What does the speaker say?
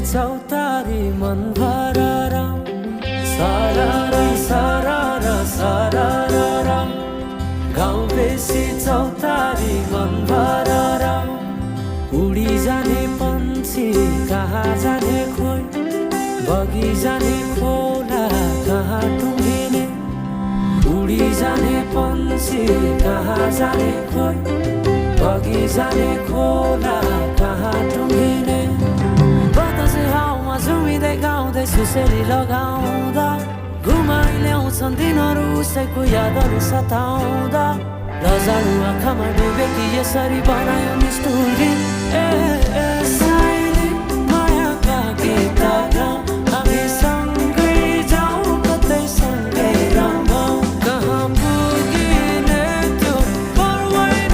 चौतारी मन भरर सरर सरर सरर गाउँ बेसी चौतारी मन भरर उडी जाने पन्छी कहाँ जाने खोइ बगी जाने खोला कहाँ टुङ्गिने उडी जाने पन्छी कहाँ जाने खोइ बगी जाने खोला कहाँ टुङ्गिने बतासे हाउमा झुमिँदै गाउँदै सुसेली लगाउँदा घुमाइ ल्याउँछन् दिनहरू उसैको यादहरू सताउँदा लजालु आँखामा डुबेकी यसरी बनायो